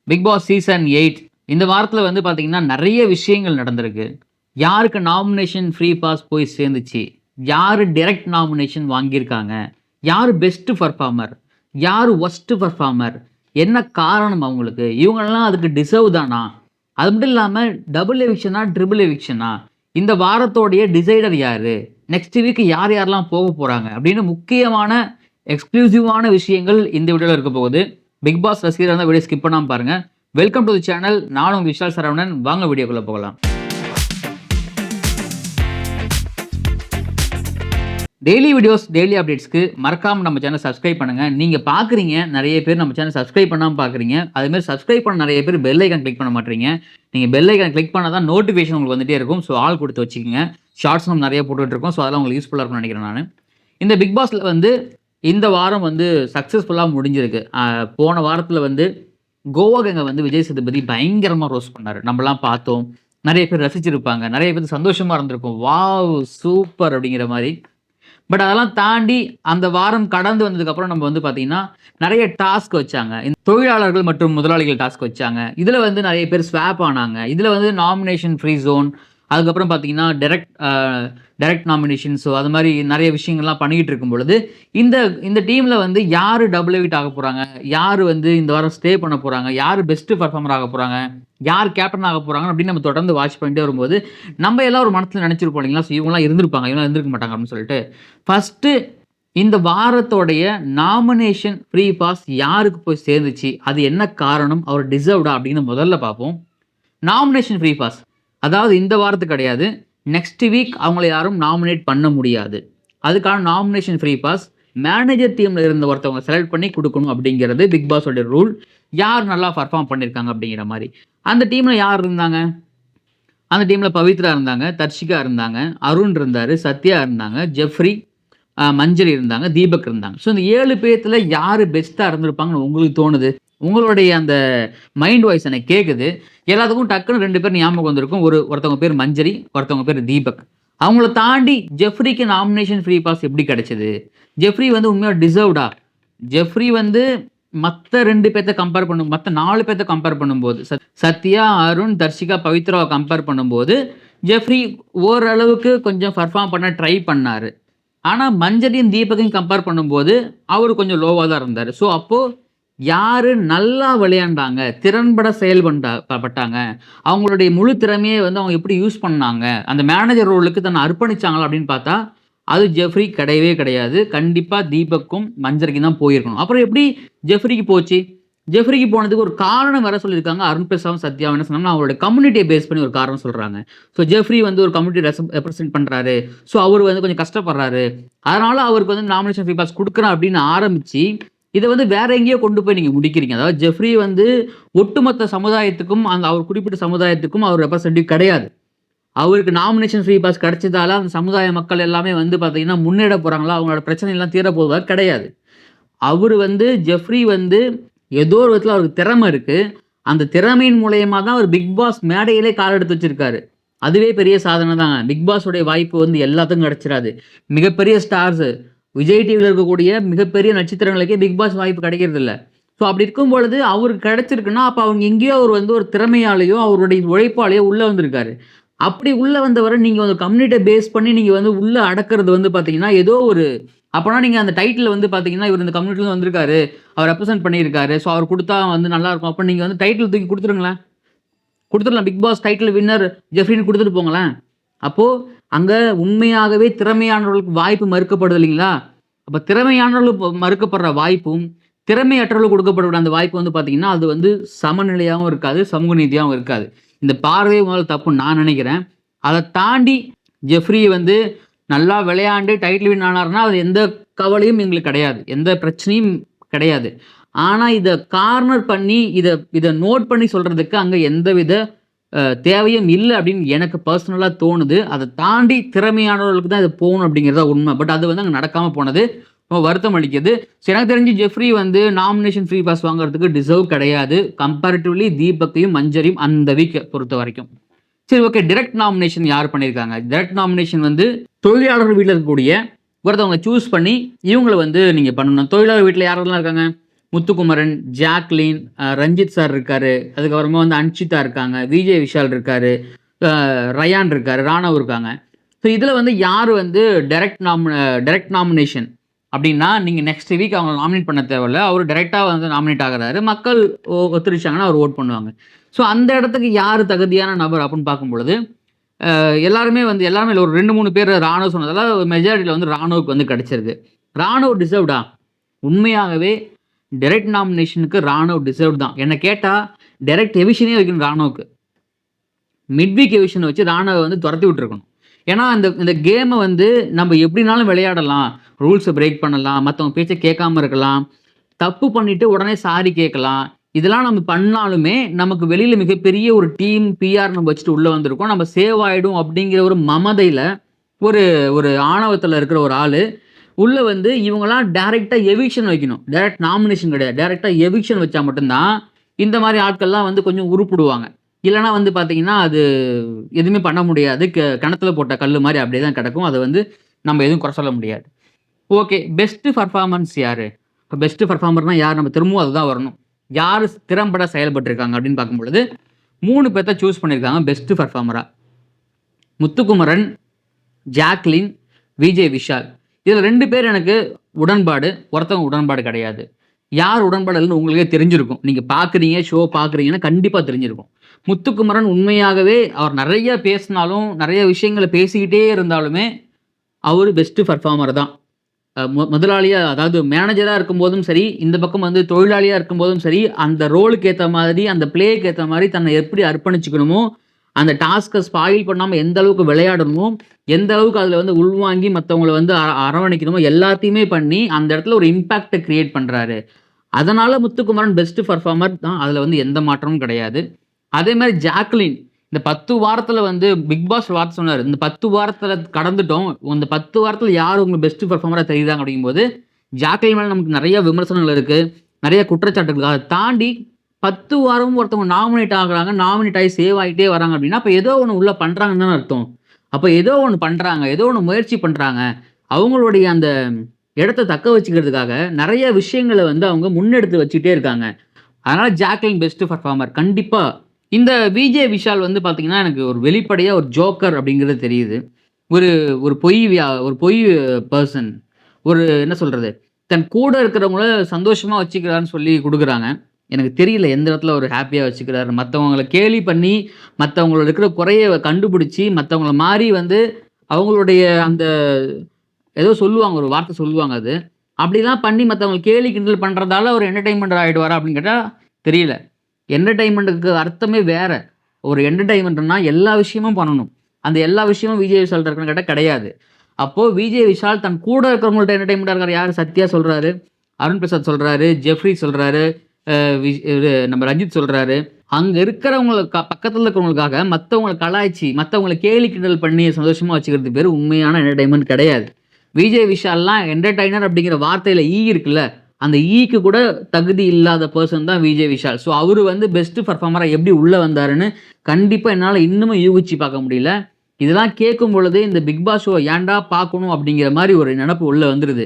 Big Boss season 8 இந்த வாரத்தில் வந்து பார்த்தீங்கன்னா நிறைய விஷயங்கள் நடந்திருக்கு. யாருக்கு நாமினேஷன் ஃப்ரீ பாஸ் போய் சேர்ந்துச்சு, யார் டைரக்ட் நாமினேஷன் வாங்கியிருக்காங்க, யார் பெஸ்ட் பர்ஃபார்மர், யார் ஒஸ்ட் பர்ஃபார்மர், என்ன காரணம் அவங்களுக்கு, இவங்கெல்லாம் அதுக்கு டிசர்வ் தானா, அது மட்டும் இல்லாமல் டபுள் எவிக்ஷனா ட்ரிபிள் எவிக்ஷனா, இந்த வாரத்தோடைய டிசைடர் யார், நெக்ஸ்ட் வீக் யார் யாரெல்லாம் போக போகிறாங்க அப்படின்னு முக்கியமான எக்ஸ்க்ளூசிவான விஷயங்கள் இந்த வீடியோவில் இருக்க போகுது. பிக் பாஸ் ரசிகர் வந்து வீடியோ ஸ்கிப் பண்ணாமல் பாருங்க. Welcome to the channel. நானும் உங்கள் விஷால் சரவணன். வாங்க வீடியோக்குள்ள போகலாம். டெய்லி வீடியோஸ், டெய்லி அப்டேட்ஸ்க்கு மறக்காம நம்ம சேனல் சப்ஸ்கிரைப் பண்ணுங்க. நீங்க பாக்குறீங்க நிறைய பேர் நம்ம சேனல் சப்ஸ்கிரைப் பண்ணாமல் பாக்குறீங்க. அதே மாதிரி சப்ஸ்கிரைப் பண்ண நிறைய பேர் பெல் ஐக்கான் கிளிக் பண்ண மாட்டீங்க. நீங்க பெல் ஐக்கான் கிளிக் பண்ணால் தான் நோட்டிஃபிகேஷன் உங்களுக்கு வந்துட்டே இருக்கும். ஸோ ஆல் கொடுத்து வச்சுக்கோங்க. ஷார்ட்ஸ் நம்ம நிறைய போட்டுட்டு இருக்கோம். ஸோ அதெல்லாம் உங்களுக்கு யூஸ்ஃபுல்லாக இருக்கும்னு நினைக்கிறேன். நான் இந்த பிக் பாஸ்ல வந்து இந்த வாரம் வந்து சக்ஸஸ்ஃபுல்லாக முடிஞ்சிருக்கு. போன வாரத்தில் வந்து கோவா கேங்கை வந்து விஜய் சேதுபதி பயங்கரமாக ரோஸ்ட் பண்ணார். நம்மலாம் பார்த்தோம். நிறைய பேர் ரசிச்சிருப்பாங்க, நிறைய பேர் சந்தோஷமாக இருந்திருக்கும். வாவ் சூப்பர் அப்படிங்கிற மாதிரி. பட் அதெல்லாம் தாண்டி அந்த வாரம் கடந்து வந்ததுக்கப்புறம் நம்ம வந்து பார்த்தீங்கன்னா நிறைய டாஸ்க் வச்சாங்க. இந்த தொழிலாளர்கள் மற்றும் முதலாளிகள் டாஸ்க் வச்சாங்க. இதில் வந்து நிறைய பேர் ஸ்வாப் ஆனாங்க. இதில் வந்து நாமினேஷன் ஃப்ரீ ஜோன், அதுக்கப்புறம் பார்த்தீங்கன்னா டைரக்ட் நாமினேஷன், ஸோ அது மாதிரி நிறைய விஷயங்கள்லாம் பண்ணிக்கிட்டு இருக்கும் பொழுது இந்த டீமில் வந்து யார் டபுள் எவிட் ஆக போகிறாங்க, யார் வந்து இந்த வாரம் ஸ்டே பண்ண போகிறாங்க, யார் பெஸ்ட்டு பர்ஃபார்மர் ஆக போகிறாங்க, யார் கேப்டன் ஆக போகிறாங்க அப்படின்னு நம்ம தொடர்ந்து வாட்ச் பண்ணிட்டே வரும்போது நம்ம எல்லாம் ஒரு மனசில் நினச்சிருப்போம் இல்லைங்களா. ஸோ இவங்களாம் இருந்திருப்பாங்க, இவங்களாம் இருந்திருக்க மாட்டாங்க அப்படின்னு சொல்லிட்டு ஃபஸ்ட்டு இந்த வாரத்தோடைய நாமினேஷன் ஃப்ரீ பாஸ் யாருக்கு போய் சேர்ந்துச்சு, அது என்ன காரணம், அவர் டிசர்வ்டா அப்படின்னு முதல்ல பார்ப்போம். நாமினேஷன் ஃப்ரீ பாஸ் அதாவது இந்த வாரத்துக்கு கிடையாது, நெக்ஸ்ட் வீக் அவங்கள யாரும் நாமினேட் பண்ண முடியாது. அதுக்கான நாமினேஷன் ஃப்ரீ பாஸ் மேனேஜர் டீமில் இருந்த ஒருத்தவங்க செலக்ட் பண்ணி கொடுக்கணும் அப்படிங்கிறது பிக் பாஸோட ரூல். யார் நல்லா பர்ஃபார்ம் பண்ணியிருக்காங்க அப்படிங்கிற மாதிரி. அந்த டீமில் யார் இருந்தாங்க? அந்த டீமில் பவித்ரா இருந்தாங்க, தர்ஷிகா இருந்தாங்க, அருண் இருந்தார், சத்யா இருந்தாங்க, ஜெஃப்ரி, மஞ்சள் இருந்தாங்க, தீபக் இருந்தாங்க. ஸோ இந்த 7 பேர்த்தில் யார் பெஸ்ட்டாக இருந்திருப்பாங்கன்னு உங்களுக்கு தோணுது? உங்களுடைய அந்த மைண்ட் வாய்ஸ் எனக்கு கேட்குது. எல்லாத்துக்கும் டக்குன்னு 2 பேர் ஞாபகம் வந்திருக்கும். ஒருத்தவங்க பேர் மஞ்சரி, ஒருத்தவங்க பேர் தீபக். அவங்கள தாண்டி ஜெஃப்ரிக்கு நாமினேஷன் ஃப்ரீ பாஸ் எப்படி கிடைச்சது? ஜெஃப்ரி வந்து உண்மையாக டிசர்வ்டா? ஜெஃப்ரி வந்து மற்ற 2 பேர்த்த கம்பேர் பண்ணும், மற்ற 4 பேர்த்த கம்பேர் பண்ணும்போது, சத்யா, அருண், தர்ஷிகா, பவித்ராவை கம்பேர் பண்ணும்போது ஜெஃப்ரி ஓரளவுக்கு கொஞ்சம் பர்ஃபார்ம் பண்ண ட்ரை பண்ணார். ஆனால் மஞ்சரியும் தீபக்கையும் கம்பேர் பண்ணும்போது அவர் கொஞ்சம் லோவாக தான் இருந்தார். ஸோ அப்போது யார் நல்லா விளையாண்டாங்க, திறன்பட செயல்பட்டாங்க, அவங்களுடைய முழு திறமையை வந்து அவங்க எப்படி யூஸ் பண்ணாங்க, அந்த மேனேஜர் ரோலுக்கு தன்னை அர்ப்பணிச்சாங்களா அப்படின்னு பார்த்தா அது ஜெஃப்ரி கிடையவே கிடையாது. கண்டிப்பாக தீபக்கும் மஞ்சரிக்கும் தான் போயிருக்கணும். அப்புறம் எப்படி ஜெஃப்ரிக்கு போச்சு? ஜெஃப்ரிக்கு போனதுக்கு ஒரு காரணம் வேற சொல்லியிருக்காங்க. அருண் பிரசாவும் சத்யாவும் என்ன சொன்னாங்கன்னா அவரோட கம்யூனிட்டியை பேஸ் பண்ணி ஒரு காரணம் சொல்கிறாங்க. ஸோ ஜெஃப்ரி வந்து ஒரு கம்யூனிட்டி ரெப்ரசென்ட் பண்ணுறாரு, ஸோ அவர் வந்து கொஞ்சம் கஷ்டப்படுறாரு, அதனால் அவருக்கு வந்து நாமினேஷன் ஃப்ரீ பாஸ் கொடுக்குறேன் அப்படின்னு ஆரம்பித்து இதை வந்து வேற எங்கேயோ கொண்டு போய் நீங்கள் முடிக்கிறீங்க. அதாவது ஜெஃப்ரி வந்து ஒட்டுமொத்த சமுதாயத்துக்கும், அவர் குறிப்பிட்ட சமுதாயத்துக்கும் அவர் ரெப்ரசன்டேட்டிவ் கிடையாது. அவருக்கு நாமினேஷன் ஃப்ரீ பாஸ் கிடைச்சதால அந்த சமுதாய மக்கள் எல்லாமே வந்து பார்த்தீங்கன்னா முன்னேற போகிறாங்களா, அவங்களோட பிரச்சனை எல்லாம் தீர போவதா கிடையாது. அவர் வந்து ஜெஃப்ரி வந்து ஏதோ ஒரு விதத்தில் அவருக்கு திறமை இருக்குது. அந்த திறமையின் மூலயமா தான் அவர் பிக் பாஸ் மேடையிலே கால் எடுத்து வச்சிருக்காரு. அதுவே பெரிய சாதனை தாங்க. பிக் பாஸோடைய வாய்ப்பு வந்து எல்லாத்துக்கும் கிடைச்சிடாது. மிகப்பெரிய ஸ்டார்ஸு விஜய் டிவியில் இருக்கக்கூடிய மிகப்பெரிய நட்சத்திரங்களுக்கே பிக் பாஸ் வாய்ப்பு கிடைக்கிறது இல்லை. ஸோ அப்படி இருக்கும் பொழுது அவருக்கு கிடைச்சிருக்குன்னா அப்போ அவங்க எங்கேயோ அவர் வந்து ஒரு திறமையாலேயோ அவருடைய உழைப்பாலேயோ உள்ளே வந்திருக்காரு. அப்படி உள்ளே வந்தவரை நீங்கள் வந்து கம்யூனிட்டியை பேஸ் பண்ணி நீங்கள் வந்து உள்ளே அடக்கிறது வந்து பார்த்தீங்கன்னா ஏதோ ஒரு, அப்போனா நீங்கள் அந்த டைட்டில் வந்து பார்த்தீங்கன்னா இவர் இந்த கம்யூனிட்டியில் வந்திருக்காரு, அவர் ரெப்ரசென்ட் பண்ணியிருக்காரு, ஸோ அவர் கொடுத்தா வந்து நல்லாயிருக்கும், அப்போ நீங்கள் வந்து டைட்டில் தூக்கி கொடுத்துடலாம். பிக் பாஸ் டைட்டில் வின்னர் ஜெஃப்ரின்னு கொடுத்துட்டு போங்களேன். அப்போது அங்கே உண்மையாகவே திறமையானவர்களுக்கு வாய்ப்பு மறுக்கப்படுது இல்லைங்களா? அப்போ திறமையானவர்களுக்கு மறுக்கப்படுற வாய்ப்பும் திறமையற்றவர்களுக்கு கொடுக்கப்படுற அந்த வாய்ப்பு வந்து பார்த்தீங்கன்னா அது வந்து சமநிலையாகவும் இருக்காது, சமூக நீதியாகவும் இருக்காது. இந்த பார்வையை முதல்ல தப்புன்னு நான் நினைக்கிறேன். அதை தாண்டி ஜெஃப்ரி வந்து நல்லா விளையாண்டு டைட்டில் வின் ஆனார்னா அது எந்த கவலையும் எங்களுக்கு கிடையாது, எந்த பிரச்சனையும் கிடையாது. ஆனால் இதை கார்னர் பண்ணி இதை நோட் பண்ணி சொல்கிறதுக்கு அங்கே எந்தவித தேவையும் இல்லை அப்படின்னு எனக்கு பர்சனலாக தோணுது. அதை தாண்டி திறமையானவர்களுக்கு தான் இது போகணும் அப்படிங்கிறதா உண்மை. பட் அது வந்து அங்கே நடக்காமல் போனது ரொம்ப வருத்தம் அளிக்குது. ஸோ எனக்கு தெரிஞ்சு ஜெஃப்ரி வந்து நாமினேஷன் ஃப்ரீ பாஸ் வாங்குறதுக்கு டிசர்வ் கிடையாது, கம்பேரிட்டிவ்லி தீபக்கையும் மஞ்சரியும் அந்த வீக்கை பொறுத்த வரைக்கும். சரி, ஓகே. டைரக்ட் நாமினேஷன் யார் பண்ணியிருக்காங்க? டைரக்ட் நாமினேஷன் வந்து தொழிலாளர் வீட்டில் இருக்கக்கூடிய ஒருத்தவங்க சூஸ் பண்ணி இவங்களை வந்து நீங்கள் பண்ணணும். தொழிலாளர் வீட்டில் யாரெல்லாம் இருக்காங்க? முத்துக்குமரன், ஜாக்லின், ரஞ்சித் சார் இருக்காரு. அதுக்கப்புறமா வந்து அன்ஷிதா இருக்காங்க, விஜய் விஷால் இருக்காரு, ரயான் இருக்காரு, ராணவ் இருக்காங்க. ஸோ இதில் வந்து யார் வந்து டைரக்ட் நாமினேஷன் அப்படின்னா, நீங்கள் நெக்ஸ்ட் வீக் அவங்கள நாமினேட் பண்ண தேவையில்ல. அவர் டைரெக்டாக வந்து நாமினேட் ஆகுறாரு. மக்கள் ஒத்துழைச்சாங்கன்னா அவர் ஓட் பண்ணுவாங்க. ஸோ அந்த இடத்துக்கு யார் தகுதியான நபர் அப்படின்னு பார்க்கும்பொழுது, எல்லாருமே ஒரு 2, 3 பேர் ராணுவ சொன்னதால மெஜாரிட்டியில் வந்து ராணுவுக்கு வந்து கிடைச்சிருக்கு. ராணுவ டிசர்வ்டா? உண்மையாகவே டைரக்ட் நாமினேஷனுக்கு ராணுவ டிசர்வ் தான். என்ன கேட்டால் டைரக்ட் எவிஷனே வைக்கணும் ராணுவுக்கு. மிட்வீக் எவிஷன் வச்சு ராணுவை வந்து துரத்தி விட்டுருக்கணும். ஏன்னா இந்த கேமை வந்து நம்ம எப்படினாலும் விளையாடலாம். ரூல்ஸை பிரேக் பண்ணலாம், மற்றவங்க பேச்சை கேட்காம இருக்கலாம், தப்பு பண்ணிட்டு உடனே சாரி கேட்கலாம். இதெல்லாம் நம்ம பண்ணாலுமே நமக்கு வெளியில் மிகப்பெரிய ஒரு டீம் பிஆர் நம்ம வச்சுட்டு உள்ளே வந்திருக்கோம். நம்ம சேவ் ஆகிடும் அப்படிங்கிற ஒரு மமதையில் ஒரு ஒரு ஆணவத்தில் இருக்கிற ஒரு ஆள் உள்ளே வந்து இவங்களாம் டைரெக்டாக எவிக்ஷன் வைக்கணும். டைரக்ட் நாமினேஷன் கிடையாது. டைரெக்டாக எவிக்ஷன் வச்சா மட்டும்தான் இந்த மாதிரி ஆட்கள்லாம் வந்து கொஞ்சம் உருப்பிடுவாங்க. இல்லைனா வந்து பார்த்தீங்கன்னா அது எதுவுமே பண்ண முடியாது. கிணத்துல போட்ட கல் மாதிரி அப்படியே தான் கிடக்கும். அதை வந்து நம்ம எதுவும் குறை சொல்ல முடியாது. ஓகே, பெஸ்ட்டு பர்ஃபார்மன்ஸ் யார்? இப்போ பெஸ்ட்டு பர்ஃபார்மர்னால் யார்? நம்ம திரும்பவும் அதுதான் வரணும். யார் திறம்பட செயல்பட்டுருக்காங்க அப்படின்னு பார்க்கும்பொழுது 3 பேர்த்த சூஸ் பண்ணியிருக்காங்க பெஸ்ட்டு பர்ஃபார்மராக. முத்துக்குமரன், ஜாக்லின், விஜய் விஷால். இதில் 2 பேர் எனக்கு உடன்பாடு, ஒருத்தவங்க உடன்பாடு கிடையாது. யார் உடன்பாடு இல்லைன்னு உங்களுக்கே தெரிஞ்சிருக்கும். நீங்கள் பார்க்குறீங்க, ஷோ பார்க்குறீங்கன்னா கண்டிப்பாக தெரிஞ்சிருக்கும். முத்துக்குமரன் உண்மையாகவே அவர் நிறைய பேசினாலும், நிறைய விஷயங்களை பேசிக்கிட்டே இருந்தாலுமே அவர் பெஸ்ட்டு பர்ஃபார்மர் தான். முதலாளியாக, அதாவது மேனேஜராக இருக்கும்போதும் சரி, இந்த பக்கம் வந்து தொழிலாளியாக இருக்கும்போதும் சரி, அந்த ரோலுக்கு ஏற்ற மாதிரி, அந்த பிளேக்கு ஏற்ற மாதிரி தன்னை எப்படி அர்ப்பணிச்சுக்கணுமோ, அந்த டாஸ்க்கை ஸ்பாயில் பண்ணாமல் எந்த அளவுக்கு விளையாடணுமோ, எந்த அளவுக்கு அதில் வந்து உள்வாங்கி மற்றவங்களை வந்து அரவணைக்கணுமோ எல்லாத்தையுமே பண்ணி அந்த இடத்துல ஒரு இம்பேக்டை கிரியேட் பண்ணுறாரு. அதனால் முத்துக்குமரன் பெஸ்ட்டு பர்ஃபார்மர் தான். அதில் வந்து எந்த மாற்றமும் கிடையாது. அதே மாதிரி ஜாக்லின் இந்த 10 வாரத்தில் வந்து பிக் பாஸ் வார்த்தை சொன்னார். இந்த 10 வாரத்தில் கடந்துட்டோம். இந்த 10 வாரத்தில் யார் உங்களுக்கு பெஸ்ட்டு பர்ஃபார்மராக தெரியுதாங்க அப்படிங்கும்போது ஜாக்லின் மேலே நமக்கு நிறைய விமர்சனங்கள் இருக்குது, நிறைய குற்றச்சாட்டுகள். அதை தாண்டி 10 வாரமும் ஒருத்தவங்க நாமினேட் ஆகுறாங்க, நாமினேட் ஆகி சேவ் ஆகிட்டே வராங்க அப்படின்னா அப்போ ஏதோ ஒன்று உள்ளே பண்ணுறாங்கன்னு தான் அர்த்தம். அப்போ ஏதோ ஒன்று பண்ணுறாங்க, ஏதோ ஒன்று முயற்சி பண்ணுறாங்க. அவங்களுடைய அந்த இடத்த தக்க வச்சுக்கிறதுக்காக நிறைய விஷயங்களை வந்து அவங்க முன்னெடுத்து வச்சுக்கிட்டே இருக்காங்க. அதனால் ஜாக்லின் பெஸ்ட்டு பர்ஃபார்மர் கண்டிப்பாக. இந்த விஜய் விஷால் வந்து பார்த்தீங்கன்னா எனக்கு ஒரு வெளிப்படையாக ஒரு ஜோக்கர் அப்படிங்கிறது தெரியுது. ஒரு பொய் பர்சன். ஒரு என்ன சொல்கிறது, தன் கூட இருக்கிறவங்கள சந்தோஷமாக வச்சுக்கிறான்னு சொல்லி கொடுக்குறாங்க. எனக்கு தெரியல எந்த இடத்துல ஒரு ஹாப்பியாக வச்சுக்கிறாரு. மற்றவங்கள கேலி பண்ணி, மற்றவங்களோட இருக்கிற குறைய கண்டுபிடிச்சி, மற்றவங்கள மாறி வந்து அவங்களுடைய அந்த ஏதோ சொல்லுவாங்க, ஒரு வார்த்தை சொல்லுவாங்க. அது அப்படிலாம் பண்ணி மற்றவங்க கேலி கிண்டல் பண்ணுறதால ஒரு என்டர்டெயின்மெண்ட் ஆகிடுவாரா அப்படின்னு கேட்டால் தெரியல. என்டர்டெயின்மெண்ட்டுக்கு அர்த்தமே வேறு. ஒரு என்டர்டெயின்மெண்ட்னா எல்லா விஷயமும் பண்ணணும். அந்த எல்லா விஷயமும் விஜய் விஷால் இருக்கான்னு கேட்டால் கிடையாது. அப்போது விஜய் விஷால் தன் கூட இருக்கிறவங்கள்ட்ட என்டர்டெயின்மெண்ட்டாக இருக்கார். யார்? சத்யா சொல்கிறாரு, அருண் பிரசாத் சொல்கிறாரு, ஜெஃப்ரி சொல்கிறாரு, நம்ம ரஞ்சித் சொல்கிறாரு. அங்கே இருக்கிறவங்களுக்கு பக்கத்தில் இருக்கிறவங்களுக்காக மற்றவங்களை கலாய்ச்சி, மற்றவங்களை கேலி கிண்டல் பண்ணி சந்தோஷமாக வச்சுக்கிறது பேர் உண்மையான என்டர்டெயின்மெண்ட் கிடையாது. விஜய் விஷால்லாம் என்டர்டெய்னர் அப்படிங்கிற வார்த்தையில் இருக்குல்ல, அந்த ஈக்கு கூட தகுதி இல்லாத பர்சன் தான் விஜய் விஷால். ஸோ அவர் வந்து பெஸ்ட்டு பர்ஃபார்மராக எப்படி உள்ளே வந்தாருன்னு கண்டிப்பாக என்னால் இன்னமும் யூகிச்சு பார்க்க முடியல. இதெல்லாம் கேட்கும் பொழுது இந்த பிக் பாஸ் ஷோ ஏன்டா பார்க்கணும் அப்படிங்கிற மாதிரி ஒரு நினப்பு உள்ளே வந்துடுது.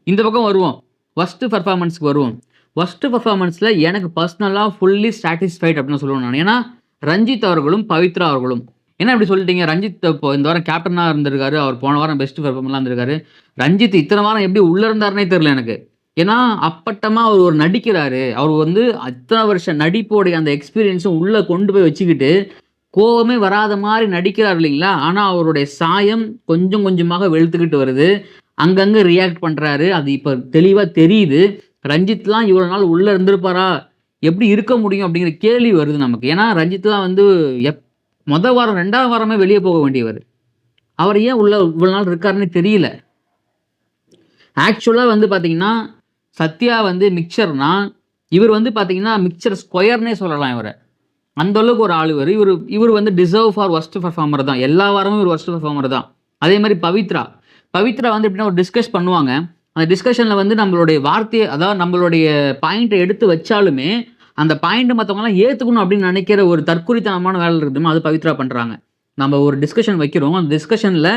இந்த பக்கம் வருவோம், ஃபஸ்ட்டு பர்ஃபார்மன்ஸுக்கு வருவோம். ஃபஸ்ட்டு பர்ஃபார்மன்ஸில் எனக்கு பர்சனலாக ஃபுல்லி சாட்டிஸ்ஃபைட் அப்படின்னு சொல்லுவேன் நான். ஏன்னா ரஞ்சித் அவர்களும் பவித்ரா அவர்களும். என்ன இப்படி சொல்லிட்டீங்க? ரஞ்சித் இப்போ இந்த வாரம் கேப்டனாக இருந்திருக்காரு, அவர் போன வாரம் பெஸ்ட்டு பர்ஃபார்மன்லாம் இருந்திருக்காரு. ரஞ்சித் இத்தனை வாரம் எப்படி உள்ளே இருந்தாருன்னே தெரில எனக்கு. ஏன்னா அப்பட்டமாக அவர் ஒரு நடிக்கிறாரு. அவர் வந்து அத்தனை வருஷம் நடிப்போடைய அந்த எக்ஸ்பீரியன்ஸும் உள்ளே கொண்டு போய் வச்சுக்கிட்டு கோவமே வராத மாதிரி நடிக்கிறார் இல்லைங்களா? ஆனால் அவருடைய சாயம் கொஞ்சம் கொஞ்சமாக வெளுத்துக்கிட்டு வருது. அங்கங்கே ரியாக்ட் பண்ணுறாரு. அது இப்போ தெளிவாக தெரியுது. ரஞ்சித்லாம் இவ்வளோ நாள் உள்ளே இருந்திருப்பாரா, எப்படி இருக்க முடியும் அப்படிங்கிற கேள்வி வருது நமக்கு. ஏன்னா ரஞ்சித்லாம் வந்து மொதல் வாரம் 2ஆவது வாரமே வெளியே போக வேண்டியவர். அவர் ஏன் இவ்வளோ நாள் இருக்காருன்னு தெரியல. ஆக்சுவலாக வந்து பார்த்தீங்கன்னா சத்யா வந்து மிக்சர்னா, இவர் வந்து பார்த்தீங்கன்னா மிக்சர் ஸ்கொயர்னே சொல்லலாம் இவரை. அந்தளவுக்கு ஒரு ஆள் இவர் வந்து டிசர்வ் ஃபார் ஒர்ஸ்ட் பர்ஃபார்மர் தான். எல்லா வாரமும் இவர் ஒர்ஸ்ட் பர்ஃபார்மர் தான். அதே மாதிரி பவித்ரா வந்து எப்படின்னா ஒரு டிஸ்கஸ் பண்ணுவாங்க. அந்த டிஸ்கஷனில் வந்து நம்மளுடைய வார்த்தையை, அதாவது நம்மளுடைய பாயிண்ட்டை எடுத்து வச்சாலுமே அந்த பாயிண்ட்டை மற்றவங்களாம் ஏற்றுக்கணும் அப்படின்னு நினைக்கிற ஒரு தற்குறித்தனமான வேலை இருக்குதுமோ அது பவித்ரா பண்ணுறாங்க. நம்ம ஒரு டிஸ்கஷன் வைக்கிறோம், அந்த டிஸ்கஷனில்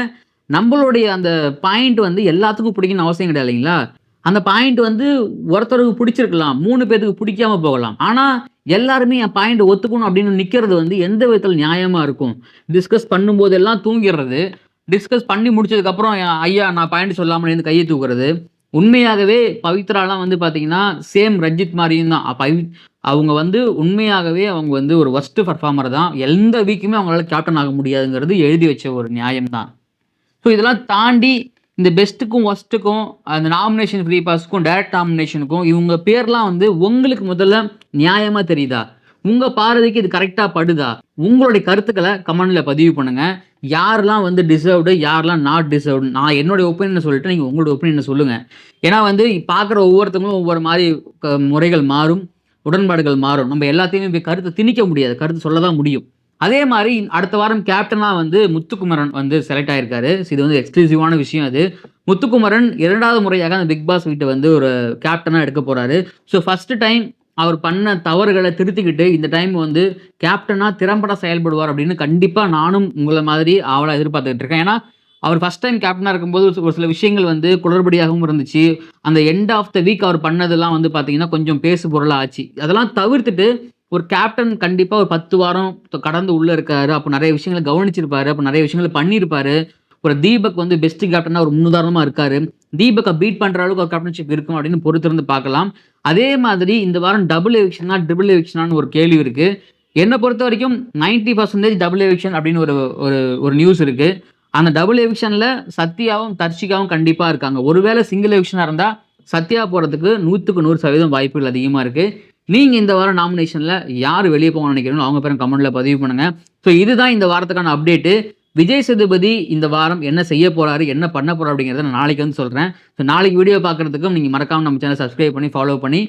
நம்மளுடைய அந்த பாயிண்ட் வந்து எல்லாத்துக்கும் பிடிக்கணும்னு அவசியம் கிடையாது இல்லைங்களா? அந்த பாயிண்ட் வந்து ஒருத்தருக்கு பிடிச்சிருக்கலாம், 3 பேத்துக்கு பிடிக்காம போகலாம். ஆனா, எல்லாருமே என் பாயிண்ட் ஒத்துக்கணும் அப்படின்னு நிக்கிறது வந்து எந்த விதத்துல நியாயமா இருக்கும்? டிஸ்கஸ் பண்ணும்போதெல்லாம் தூங்கிர்றது. டிஸ்கஸ் பண்ணி முடிச்சதுக்கப்புறம், ஐயா நான் பாயிண்ட் சொல்லாம எழுந்து கைய தூக்குறது. உண்மையாகவே பவித்ராலாம் வந்து பார்த்தீங்கன்னா, சேம் ரஞ்சித் மாரியும் தான். அவங்க வந்து உண்மையாகவே அவங்க வந்து ஒரு வொர்ஸ்ட் பெர்ஃபார்மர் தான். எந்த வீக்குமே அவங்களால கேப்டன் ஆக முடியாதுங்கிறது எழுதி வச்ச ஒரு நியாயம் தான். ஸோ இதெல்லாம் தாண்டி இந்த பெஸ்ட்டுக்கும் ஒர்ஸ்ட்டுக்கும் அந்த நாமினேஷன் ஃப்ரீ பாஸ்க்கும் டைரக்ட் நாமினேஷனுக்கும் இவங்க பேர்லாம் வந்து உங்களுக்கு முதல்ல நியாயமா தெரியுதா? உங்க பார்வைக்கு இது கரெக்டா படுதா? உங்களுடைய கருத்துக்களை கமெண்ட்ல பதிவு பண்ணுங்க. யாரெல்லாம் வந்து டிசர்வ்டு, யாரெல்லாம் நாட் டிசர்வ்டு. நான் என்னுடைய ஒப்பீனியனை சொல்லிட்டு நீங்க உங்களுடைய ஒப்பீனியனை சொல்லுங்க. ஏன்னா வந்து பார்க்குற ஒவ்வொருத்தவங்களும் ஒவ்வொரு மாதிரி முறைகள் மாறும், உடன்பாடுகள் மாறும். நம்ம எல்லாத்தையுமே கருத்தை திணிக்க முடியாது. கருத்து சொல்ல தான் முடியும். அதே மாரி அடுத்த வாரம் கேப்டனா வந்து முத்துக்குமரன் வந்து செலக்ட் ஆயிருக்காரு. இது வந்து எக்ஸ்க்ளூசிவான விஷயம் அது. முத்துக்குமரன் 2வது முறையாக அந்த பிக் பாஸ் வீட்ட வந்து ஒரு கேப்டனா எடுக்க போறாரு. ஸோ ஃபர்ஸ்ட் டைம் அவர் பண்ண தவறுகள திருத்திக்கிட்டு, இந்த டைம் வந்து கேப்டனா திறம்பட செயல்படுவார் அப்படின்னு கண்டிப்பா நானும் உங்கள மாதிரி ஆவலா எதிர்பார்த்துட்டு இருக்கேன். ஏன்னா, அவர் ஃபர்ஸ்ட் டைம் கேப்டனா இருக்கும்போது ஒரு சில விஷயங்கள் வந்து குளறுபடியாகவும் இருந்துச்சு. அந்த எண்ட் ஆஃப் த வீக் அவர் பண்ணதெல்லாம் வந்து பார்த்தீங்கன்னா, கொஞ்சம் பேசு பொருளா ஆச்சு. அதெல்லாம் தவிர்த்துட்டு ஒரு கேப்டன் கண்டிப்பா ஒரு 10 வாரம் கடந்து உள்ள இருக்காரு. அப்ப நெறைய விஷயங்கள கவனிச்சிருப்பாரு. அப்ப நெறைய விஷயங்கள பண்ணியிருப்பாரு. ஒரு தீபக் வந்து பெஸ்ட் கேப்டனா ஒரு முன்னுதாரணமா இருக்காரு. தீபக்க பீட் பண்ற அளவுக்கு ஒரு கேப்டன்ஷிப் இருக்கும் அப்படின்னு பொறுத்திருந்து பார்க்கலாம். அதே மாதிரி இந்த வாரம் டபுள் எவிக்ஷனா, ட்ரிபிள் எவிக்ஷனான்னு ஒரு கேள்வி இருக்கு. என்ன பொறுத்தவரைக்கும் 90% டபுள் எவிக்ஷன் அப்படின்னு ஒரு ஒரு ஒரு நியூஸ் இருக்கு. அந்த டபுள் எவிக்ஷன்ல சத்யாவும், தர்ஷிகாவும் கண்டிப்பா இருக்காங்க. ஒருவேளை சிங்கிள் எவிக்ஷனா இருந்தா சத்யா போறதுக்கு 100க்கு 100% வாய்ப்புகள் அதிகமா இருக்கு. நீங்க இந்த வாரம் நாமினேஷன்ல யார் வெளிய போகணும்னு நினைக்கிறீங்களோ அவங்க பேரும் கமெண்ட்ல பதிவு பண்ணுங்க. ஸோ இதுதான் இந்த வாரத்துக்கான அப்டேட்டு. விஜய் சேதுபதி இந்த வாரம் என்ன செய்ய போறாரு, என்ன பண்ண போறாரு அப்படிங்கிறத நான் நாளைக்கு வந்து சொல்றேன். ஸோ நாளைக்கு வீடியோ பார்க்கறதுக்கும் நீங்க மறக்காம நம்ம சேனல் சப்ஸ்கிரைப் பண்ணி ஃபாலோ பண்ணி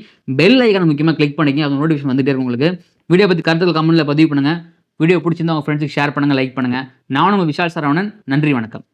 பெல் ஐகானை முக்கியமா கிளிக் பண்ணிக்கங்க. அது நோட்டிஃபிகேஷன் வந்துட்டே இருக்கும் உங்களுக்கு. வீடியோ பத்தி கருத்துக்கள் கமெண்ட்ல பதிவு பண்ணுங்க. வீடியோ பிடிச்சிருந்தா உங்க ஃப்ரெண்ட்ஸுக்கு ஷேர் பண்ணுங்க, லைக் பண்ணுங்க. நானும் உங்க விஷால் சரவணன். நன்றி, வணக்கம்.